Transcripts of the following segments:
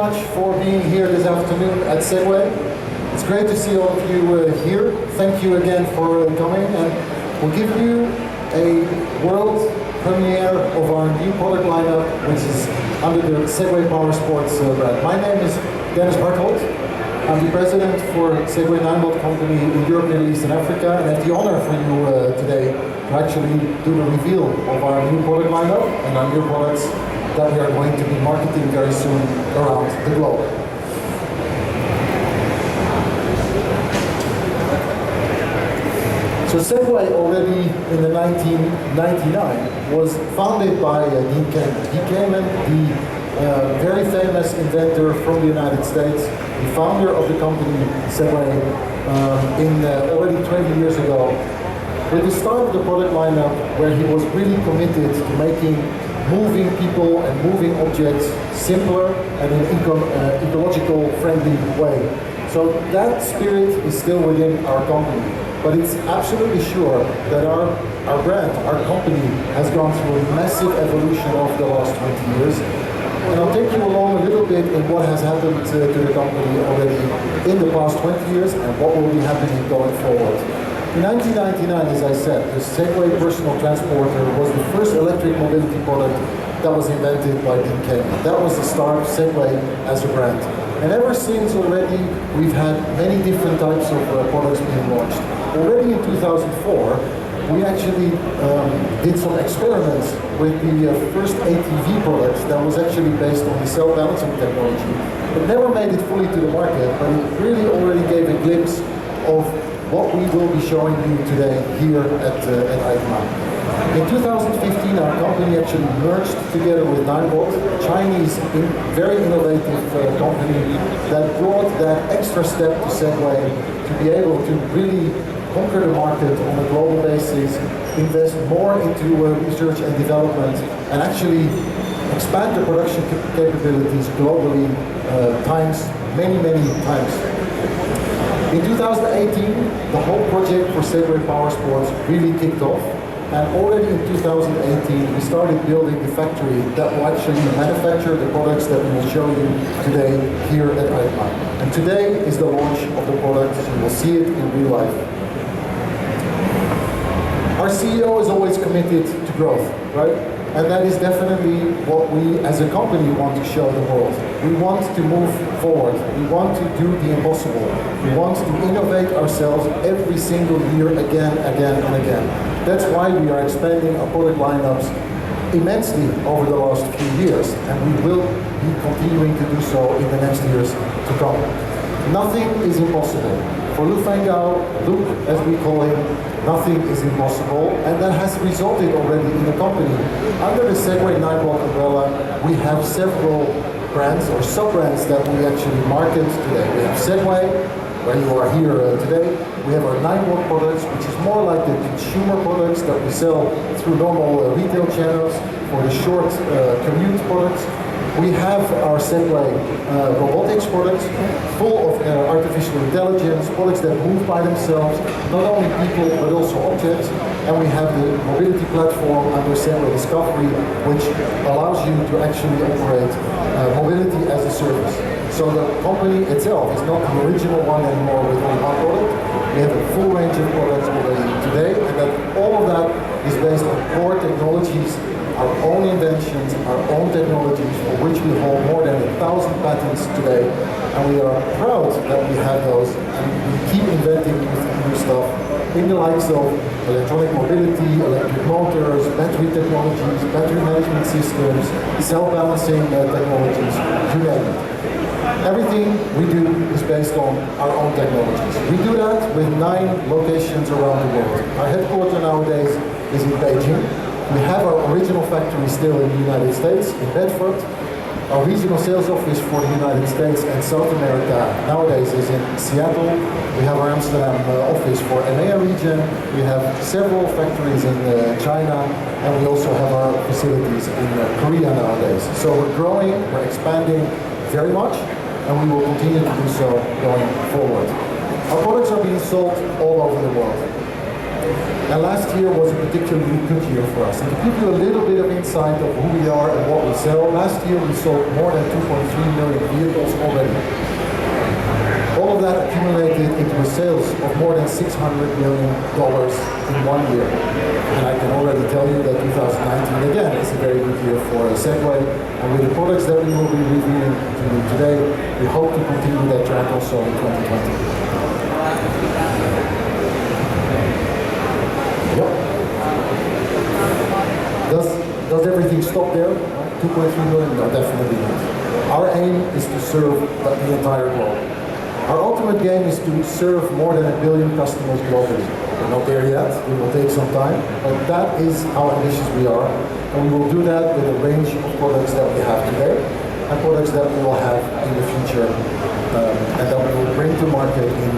much for being here this afternoon at Segway. It's great to see all of you here. Thank you again for coming, and we'll give you a world premiere of our new product lineup, which is under the Segway Powersports brand. My name is Dennis Harthold. I'm the president for Segway 9-Volt Company in Europe, Middle East and Africa, and I have the honor for you today to actually do the reveal of our new product lineup and our new products that we are going to be marketing very soon around the globe. So Segway, already in the 1999, was founded by Dean Kamen. Dean Kamen, the very famous inventor from the United States, the founder of the company Segway, already 20 years ago. With the start of the product lineup, where he was really committed to making moving people and moving objects simpler and in an ecological friendly way. So that spirit is still within our company, but it's absolutely sure that our brand, our company, has gone through a massive evolution over the last 20 years. And I'll take you along a little bit in what has happened to the company already in the past 20 years and what will be happening going forward. In 1999, as I said, the Segway personal transporter was the first electric mobility product that was invented by Dean Kamen. That was the start of Segway as a brand. And ever since already, we've had many different types of products being launched. Already in 2004, we actually did some experiments with the first ATV product that was actually based on the self-balancing technology. It never made it fully to the market, but it really already gave a glimpse of what we will be showing you today here at EICMA. In 2015, our company actually merged together with 9-Volt, a Chinese very innovative company that brought that extra step to Segway to be able to really conquer the market on a global basis, invest more into research and development, and actually expand the production capabilities globally many times. In 2018, the whole project for Segway Powersports really kicked off, and already in 2018 we started building the factory that will actually manufacture the products that we will show you today here at EICMA. And today is the launch of the product, you will see it in real life. Our CEO is always committed to growth, right? And that is definitely what we as a company want to show the world. We want to move forward. We want to do the impossible. We want to innovate ourselves every single year again and again. That's why we are expanding our product lineups immensely over the last few years, and we will be continuing to do so in the next years to come. Nothing is impossible. For Luke, as we call him, nothing is impossible, and that has resulted already in the company. Under the Segway 9-Volt umbrella, we have several brands or sub-brands that we actually market today. We have Segway, where you are here today. We have our 9-Volt products, which is more like the consumer products that we sell through normal retail channels for the short commute products. We have our Segway robotics products, full of artificial intelligence, products that move by themselves, not only people but also objects. And we have the mobility platform under Segway Discovery, which allows you to actually operate mobility as a service. So the company itself is not the original one anymore with only one product. We have a full range of products already today, and that all of that is based on core technologies, our own inventions, our own technologies, for which we hold more than 1,000 patents today. And we are proud that we have those, and we keep inventing new stuff in the likes of electronic mobility, electric motors, battery technologies, battery management systems, self-balancing technologies, you name it. Everything we do is based on our own technologies. We do that with 9 locations around the world. Our headquarters nowadays is in Beijing. We have our original factory still in the United States, in Bedford. Our regional sales office for the United States and South America nowadays is in Seattle. We have our Amsterdam office for EMEA region. We have several factories in China, and we also have our facilities in Korea nowadays. So we're growing, we're expanding very much, and we will continue to do so going forward. Our products are being sold all over the world. And last year was a particularly good year for us. And to give you a little bit of insight of who we are and what we sell, last year we sold more than 2.3 million vehicles already. All of that accumulated into a sales of more than $600 million in 1 year. And I can already tell you that 2019 again is a very good year for Segway. And with the products that we will be reviewing to you today, we hope to continue that trend also in 2020. Yep. Does everything stop there? 2.3 million? No, definitely not. Our aim is to serve the entire globe. Our ultimate game is to serve more than 1 billion customers globally. We're not there yet, it will take some time, but that is how ambitious we are. And we will do that with a range of products that we have today and products that we will have in the future and that we will bring to market in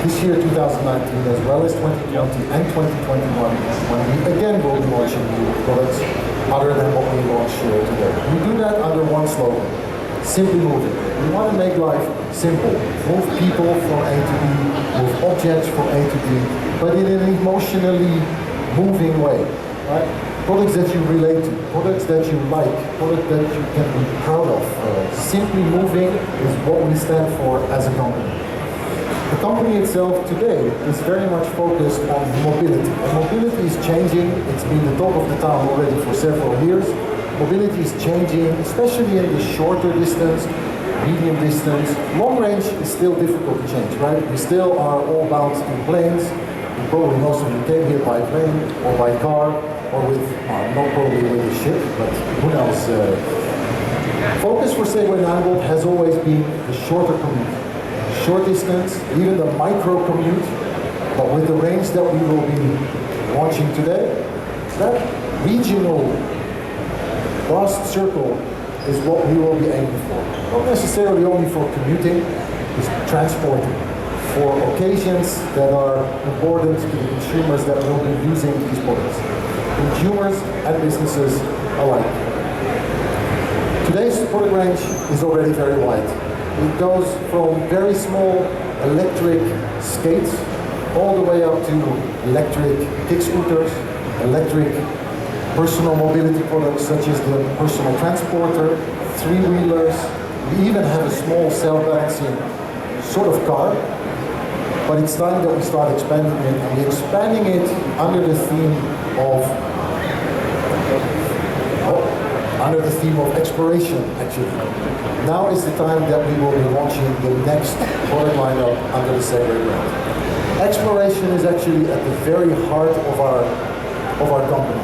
this year 2019 as well as 2020 and 2021 when we again will be launching new products other than what we launched here today. We do that under one slogan, simply moving. We want to make life simple. Move people from A to B, move objects from A to B, but in an emotionally moving way. Right? Products that you relate to, products that you like, products that you can be proud of. Simply moving is what we stand for as a company. The company itself today is very much focused on mobility. And mobility is changing. It's been the talk of the town already for several years. Mobility is changing, especially in the shorter distance, medium distance. Long range is still difficult to change, right? We still are all bound to planes. Probably most of you came here by plane or by car or with, not probably with a ship, but who knows. Focus for Segway Nijmegen has always been the shorter commute. Short distance, even the micro commute, but with the range that we will be launching today, that regional vast circle is what we will be aiming for. Not necessarily only for commuting, it's transporting. For occasions that are important to the consumers that will be using these products. Consumers and businesses alike. Today's product range is already very wide. It goes from very small electric skates all the way up to electric kick scooters, electric personal mobility products such as the personal transporter, three-wheelers. We even have a small self-balancing sort of car. But it's time that we start expanding it, and we're expanding it under the theme of exploration, actually. Now is the time that we will be launching the next product lineup under the Segway brand. Exploration is actually at the very heart of our company.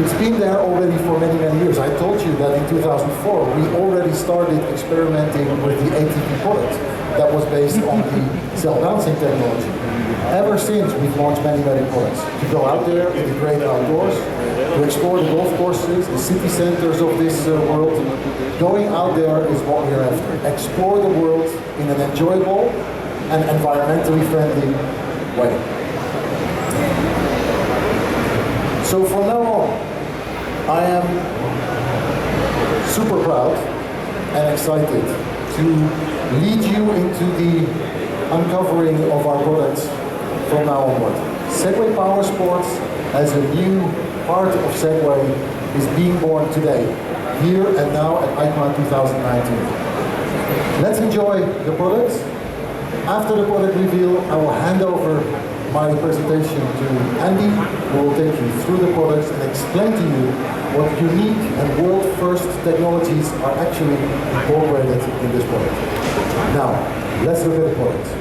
It's been there already for many, many years. I told you that in 2004 we already started experimenting with the ATV product that was based on the self-balancing technology. Ever since, we've launched many, many products. To go out there in the great outdoors, to explore the golf courses, the city centers of this world. Going out there is what we're after. Explore the world in an enjoyable and environmentally friendly way. So from now on, I am super proud and excited to lead you into the uncovering of our products from now onward. Segway Powersports as a new part of Segway is being born today, here and now at EICMA 2019. Let's enjoy the products. After the product reveal, I will hand over my presentation to Andy, who will take you through the products and explain to you what unique and world-first technologies are actually incorporated in this product. Now, let's look at the products.